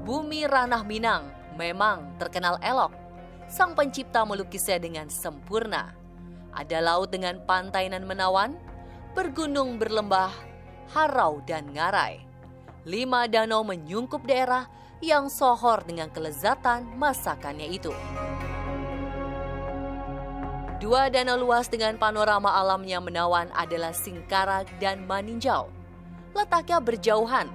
Bumi Ranah Minang memang terkenal elok. Sang pencipta melukisnya dengan sempurna. Ada laut dengan pantai nan menawan, bergunung berlembah, harau dan ngarai. 5 danau menyungkup daerah yang sohor dengan kelezatan masakannya itu. 2 danau luas dengan panorama alamnya menawan adalah Singkarak dan Maninjau. Letaknya berjauhan.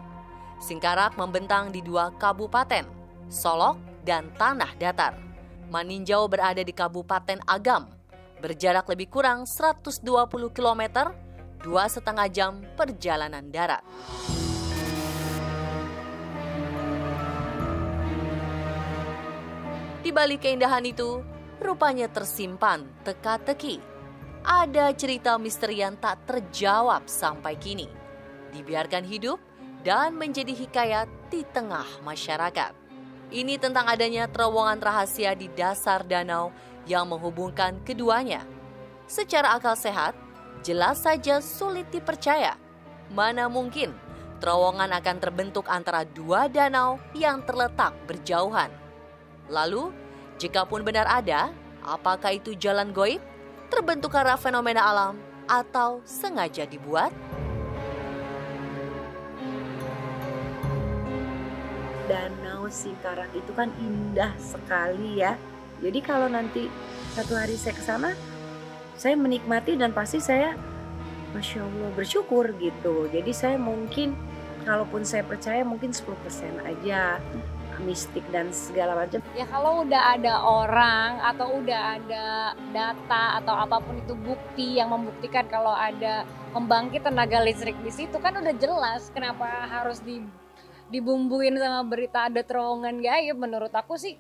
Singkarak membentang di 2 kabupaten, Solok dan Tanah Datar. Maninjau berada di Kabupaten Agam, berjarak lebih kurang 120 km, 2,5 jam perjalanan darat. Di balik keindahan itu, rupanya tersimpan teka-teki. Ada cerita misteri yang tak terjawab sampai kini. Dibiarkan hidup dan menjadi hikayat di tengah masyarakat. Ini tentang adanya terowongan rahasia di dasar danau yang menghubungkan keduanya. Secara akal sehat, jelas saja sulit dipercaya. Mana mungkin terowongan akan terbentuk antara 2 danau yang terletak berjauhan. Lalu, jikapun benar ada, apakah itu jalan goib, terbentuk karena fenomena alam, atau sengaja dibuat? Danau Singkarak itu kan indah sekali ya. Jadi kalau nanti satu hari saya ke sana, saya menikmati dan pasti saya Masya Allah bersyukur gitu. Jadi saya mungkin, kalaupun saya percaya mungkin 10% aja mistik dan segala macam. Ya kalau udah ada orang atau udah ada data atau apapun itu bukti yang membuktikan kalau ada pembangkit tenaga listrik di situ kan udah jelas kenapa harus dibumbuin sama berita ada terowongan gaib. Menurut aku sih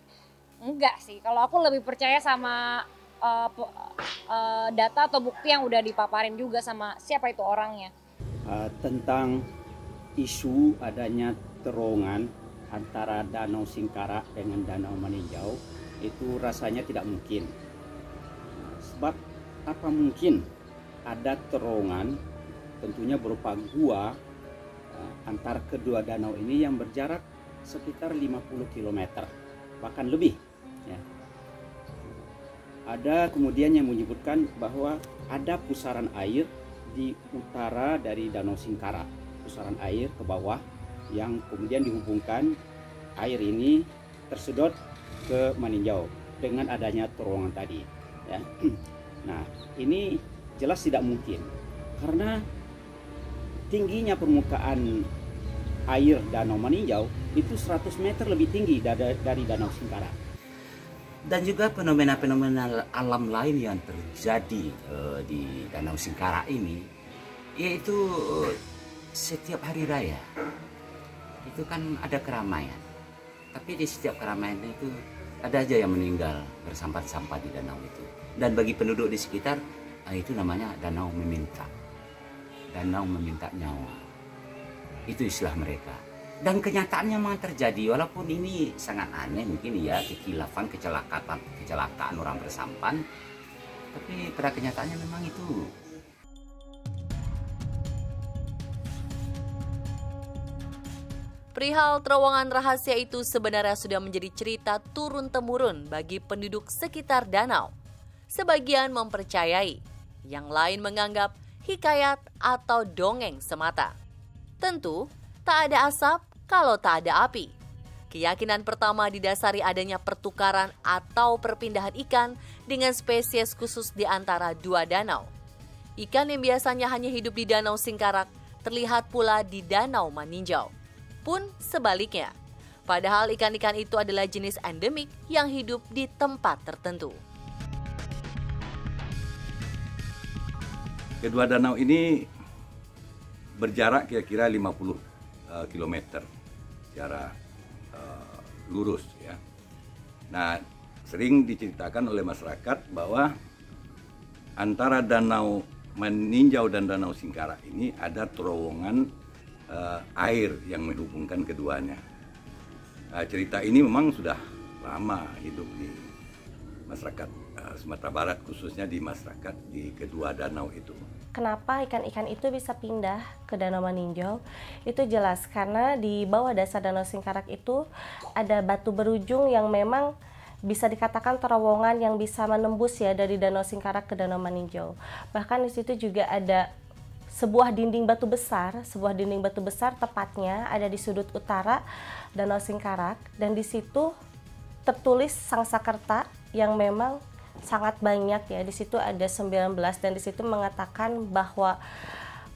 enggak sih. Kalau aku lebih percaya sama data atau bukti yang udah dipaparin juga sama siapa itu orangnya. Tentang isu adanya terowongan antara Danau Singkarak dengan Danau Maninjau itu rasanya tidak mungkin. Sebab apa mungkin ada terowongan tentunya berupa gua antara kedua danau ini yang berjarak sekitar 50 km bahkan lebih ya. Ada kemudian yang menyebutkan bahwa ada pusaran air di utara dari Danau Singkarak, pusaran air ke bawah yang kemudian dihubungkan air ini tersedot ke Maninjau dengan adanya terowongan tadi ya. Nah, ini jelas tidak mungkin karena tingginya permukaan air Danau Maninjau itu 100 meter lebih tinggi dari Danau Singkarak. Dan juga fenomena-fenomena alam lain yang terjadi di Danau Singkarak ini, yaitu setiap hari raya itu kan ada keramaian, tapi di setiap keramaian itu ada aja yang meninggal bersampah-sampah di danau itu. Dan bagi penduduk di sekitar itu namanya danau meminta nyawa, itu istilah mereka. Dan kenyataannya memang terjadi, walaupun ini sangat aneh mungkin ya, kekilafan, kecelakaan orang bersampan, tapi pada kenyataannya memang itu. Perihal terowongan rahasia itu sebenarnya sudah menjadi cerita turun-temurun bagi penduduk sekitar danau. Sebagian mempercayai, yang lain menganggap hikayat atau dongeng semata. Tentu, tak ada asap kalau tak ada api. Keyakinan pertama didasari adanya pertukaran atau perpindahan ikan dengan spesies khusus di antara 2 danau. Ikan yang biasanya hanya hidup di Danau Singkarak terlihat pula di Danau Maninjau. Pun sebaliknya, padahal ikan-ikan itu adalah jenis endemik yang hidup di tempat tertentu. Kedua danau ini berjarak kira-kira 50 km secara lurus ya. Nah, sering diceritakan oleh masyarakat bahwa antara Danau Maninjau dan Danau Singkarak ini ada terowongan air yang menghubungkan keduanya. Cerita ini memang sudah lama hidup di masyarakat Sumatera Barat, khususnya di masyarakat di kedua danau itu. Kenapa ikan-ikan itu bisa pindah ke Danau Maninjau? Itu jelas karena di bawah dasar Danau Singkarak itu ada batu berujung yang memang bisa dikatakan terowongan yang bisa menembus ya dari Danau Singkarak ke Danau Maninjau. Bahkan di situ juga ada sebuah dinding batu besar tepatnya ada di sudut utara Danau Singkarak, dan di situ tertulis Sangsakerta yang memang sangat banyak ya. Di situ ada 19 dan di situ mengatakan bahwa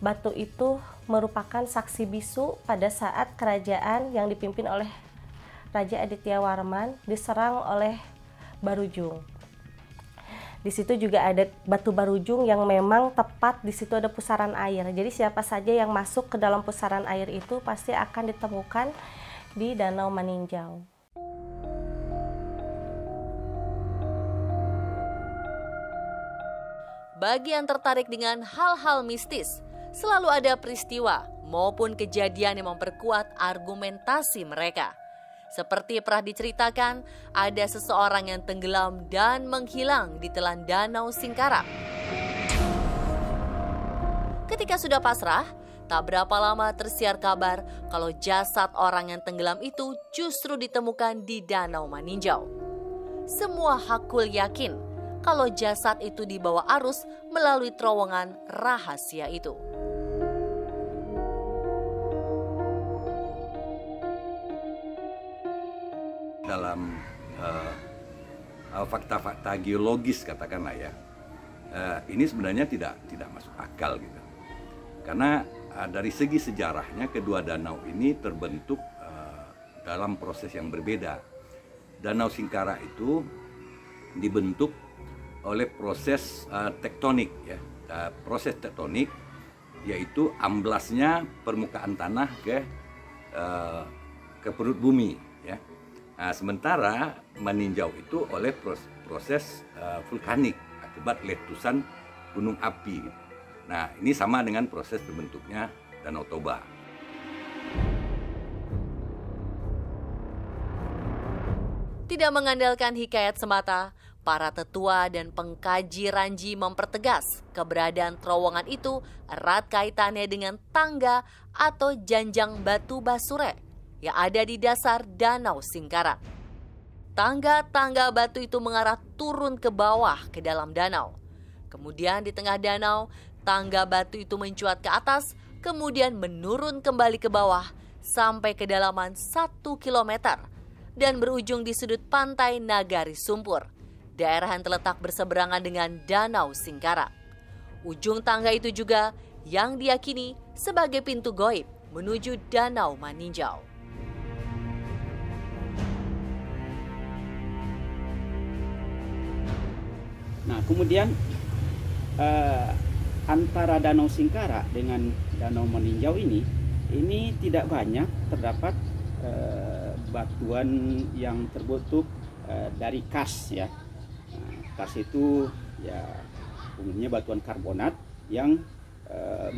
batu itu merupakan saksi bisu pada saat kerajaan yang dipimpin oleh Raja Aditya Warman diserang oleh Barujung. Di situ juga ada batu Barujung yang memang tepat di situ ada pusaran air. Jadi siapa saja yang masuk ke dalam pusaran air itu pasti akan ditemukan di Danau Maninjau. Bagi yang tertarik dengan hal-hal mistis, selalu ada peristiwa maupun kejadian yang memperkuat argumentasi mereka. Seperti pernah diceritakan, ada seseorang yang tenggelam dan menghilang di telan Danau Singkarak. Ketika sudah pasrah, tak berapa lama tersiar kabar kalau jasad orang yang tenggelam itu justru ditemukan di Danau Maninjau. Semua hakul yakin kalau jasad itu dibawa arus melalui terowongan rahasia itu. Dalam fakta-fakta geologis katakanlah ya, ini sebenarnya tidak masuk akal gitu. Karena dari segi sejarahnya kedua danau ini terbentuk dalam proses yang berbeda. Danau Singkarak itu dibentuk oleh proses tektonik ya, proses tektonik yaitu amblasnya permukaan tanah ke perut bumi ya. Nah, sementara Maninjau itu oleh proses vulkanik akibat letusan gunung api. Nah, ini sama dengan proses terbentuknya Danau Toba. Tidak mengandalkan hikayat semata, para tetua dan pengkaji Ranji mempertegas keberadaan terowongan itu erat kaitannya dengan tangga atau janjang batu basure yang ada di dasar Danau Singkarak. Tangga-tangga batu itu mengarah turun ke bawah ke dalam danau. Kemudian di tengah danau, tangga batu itu mencuat ke atas, kemudian menurun kembali ke bawah sampai kedalaman 1 kilometer dan berujung di sudut pantai Nagari Sumpur, daerah yang terletak berseberangan dengan Danau Singkarak. Ujung tangga itu juga yang diyakini sebagai pintu goib menuju Danau Maninjau. Nah, kemudian antara Danau Singkarak dengan Danau Maninjau ini tidak banyak terdapat batuan yang terbentuk dari kas ya. Nah, kas itu ya umumnya batuan karbonat yang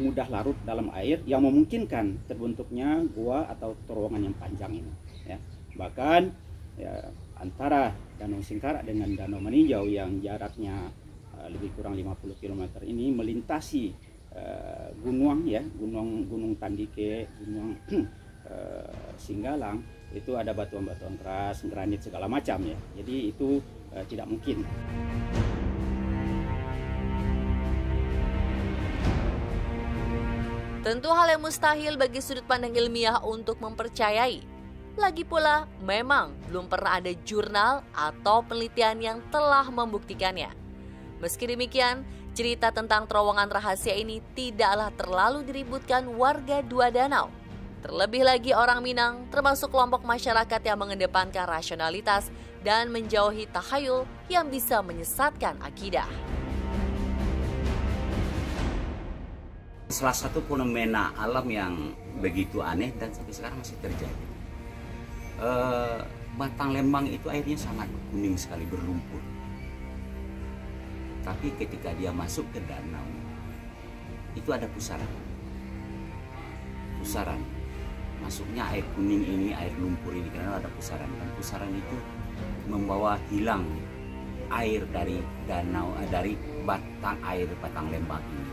mudah larut dalam air yang memungkinkan terbentuknya gua atau terowongan yang panjang ini ya. Bahkan ya, antara Danau Singkarak dengan Danau Maninjau yang jaraknya lebih kurang 50 km ini melintasi gunung ya, gunung Tandike, gunung Singgalang, itu ada batuan-batuan keras, granit segala macam ya. Jadi itu tidak mungkin. Tentu hal yang mustahil bagi sudut pandang ilmiah untuk mempercayai. Lagi pula, memang belum pernah ada jurnal atau penelitian yang telah membuktikannya. Meski demikian, cerita tentang terowongan rahasia ini tidaklah terlalu diributkan warga dua danau. Terlebih lagi orang Minang, termasuk kelompok masyarakat yang mengedepankan rasionalitas dan menjauhi tahayul yang bisa menyesatkan akidah. Salah satu fenomena alam yang begitu aneh dan sampai sekarang masih terjadi. Batang Lembang itu airnya sangat kuning sekali, berlumpur. Tapi ketika dia masuk ke danau, itu ada pusaran. Pusaran. Masuknya air kuning ini, air lumpur ini, karena ada pusaran. Dan pusaran itu membawa hilang air dari danau, dari batang air Batang Lembang ini,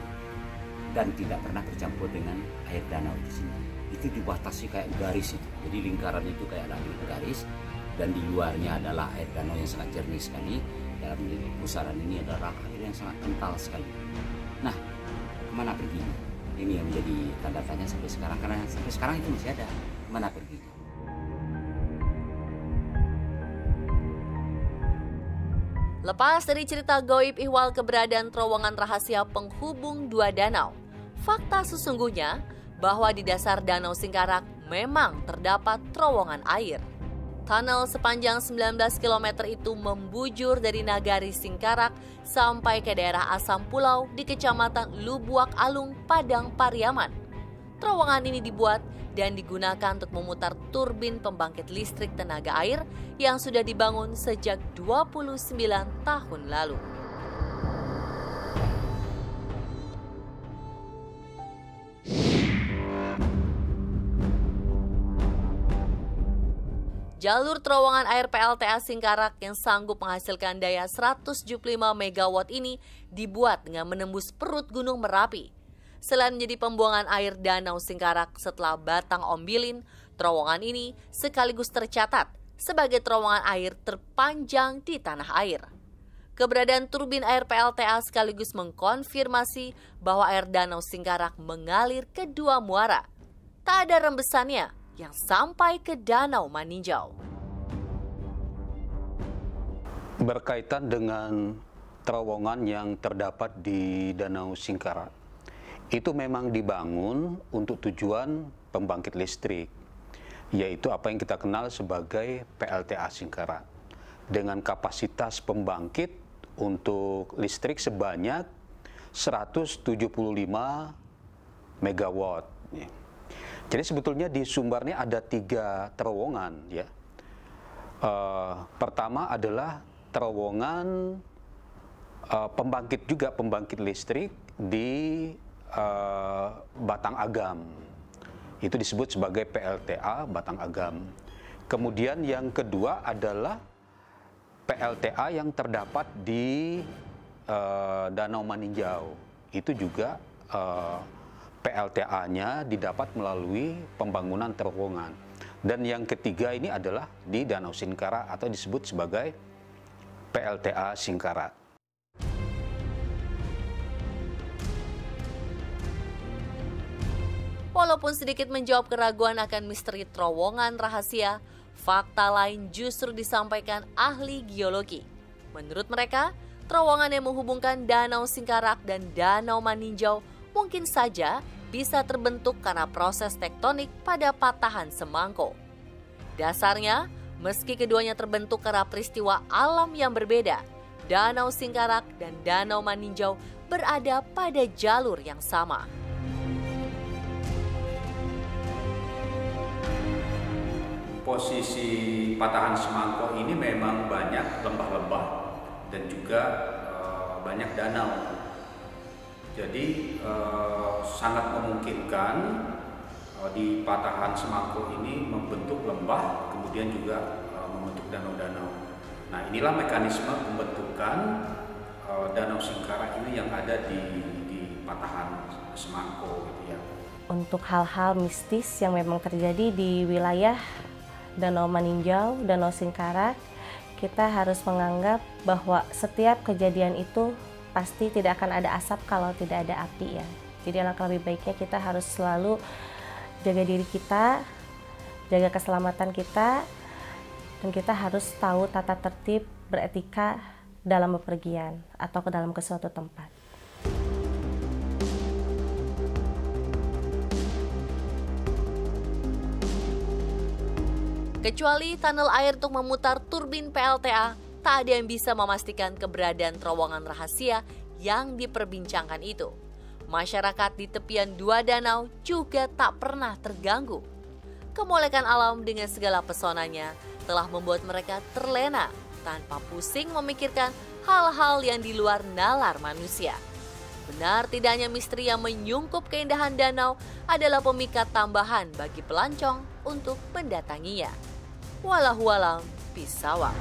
dan tidak pernah bercampur dengan air danau di sini. Itu dibatasi kayak garis itu, jadi lingkaran itu kayak garis, dan di luarnya adalah air danau yang sangat jernih sekali. Dalam pusaran ini adalah air yang sangat kental sekali. Nah, kemana pergi? Ini yang menjadi tanda tanya sampai sekarang, karena sampai sekarang itu masih ada. Kemana pergi? Lepas dari cerita goib ihwal keberadaan terowongan rahasia penghubung dua danau, fakta sesungguhnya bahwa di dasar Danau Singkarak memang terdapat terowongan air. Tunnel sepanjang 19 km itu membujur dari Nagari Singkarak sampai ke daerah Asam Pulau di Kecamatan Lubuak Alung, Padang Pariaman. Terowongan ini dibuat dan digunakan untuk memutar turbin pembangkit listrik tenaga air yang sudah dibangun sejak 29 tahun lalu. Jalur terowongan air PLTA Singkarak yang sanggup menghasilkan daya 175 MW ini dibuat dengan menembus perut Gunung Merapi. Selain menjadi pembuangan air Danau Singkarak setelah Batang Ombilin, terowongan ini sekaligus tercatat sebagai terowongan air terpanjang di tanah air. Keberadaan turbin air PLTA sekaligus mengkonfirmasi bahwa air Danau Singkarak mengalir ke dua muara. Tak ada rembesannya yang sampai ke Danau Maninjau. Berkaitan dengan terowongan yang terdapat di Danau Singkarak, itu memang dibangun untuk tujuan pembangkit listrik, yaitu apa yang kita kenal sebagai PLTA Singkarak, dengan kapasitas pembangkit untuk listrik sebanyak 175 MW. Jadi sebetulnya di Sumbarnya ada 3 terowongan, ya. Pertama adalah terowongan pembangkit listrik di Batang Agam. Itu disebut sebagai PLTA Batang Agam. Kemudian yang kedua adalah PLTA yang terdapat di Danau Maninjau. Itu juga PLTA-nya didapat melalui pembangunan terowongan. Dan yang ketiga ini adalah di Danau Singkarak atau disebut sebagai PLTA Singkarak. Walaupun sedikit menjawab keraguan akan misteri terowongan rahasia, fakta lain justru disampaikan ahli geologi. Menurut mereka, terowongan yang menghubungkan Danau Singkarak dan Danau Maninjau mungkin saja bisa terbentuk karena proses tektonik pada patahan semangko. Dasarnya, meski keduanya terbentuk karena peristiwa alam yang berbeda, Danau Singkarak dan Danau Maninjau berada pada jalur yang sama. Posisi patahan semangko ini memang banyak lembah-lembah dan juga banyak danau. Jadi sangat memungkinkan di patahan semangko ini membentuk lembah, kemudian juga membentuk danau-danau. Nah, inilah mekanisme pembentukan Danau Singkarak ini yang ada di patahan semangko, gitu ya. Untuk hal-hal mistis yang memang terjadi di wilayah Danau Maninjau, Danau Singkarak, kita harus menganggap bahwa setiap kejadian itu pasti tidak akan ada asap kalau tidak ada api, ya. Jadi alangkah lebih baiknya kita harus selalu jaga diri kita, jaga keselamatan kita, dan kita harus tahu tata tertib beretika dalam bepergian atau ke dalam suatu tempat. Kecuali tunnel air untuk memutar turbin PLTA, tak ada yang bisa memastikan keberadaan terowongan rahasia yang diperbincangkan itu. Masyarakat di tepian dua danau juga tak pernah terganggu. Kemolekan alam dengan segala pesonanya telah membuat mereka terlena tanpa pusing memikirkan hal-hal yang di luar nalar manusia. Benar tidaknya misteri yang menyungkup keindahan danau adalah pemikat tambahan bagi pelancong untuk mendatanginya. Wallahualam bisawab.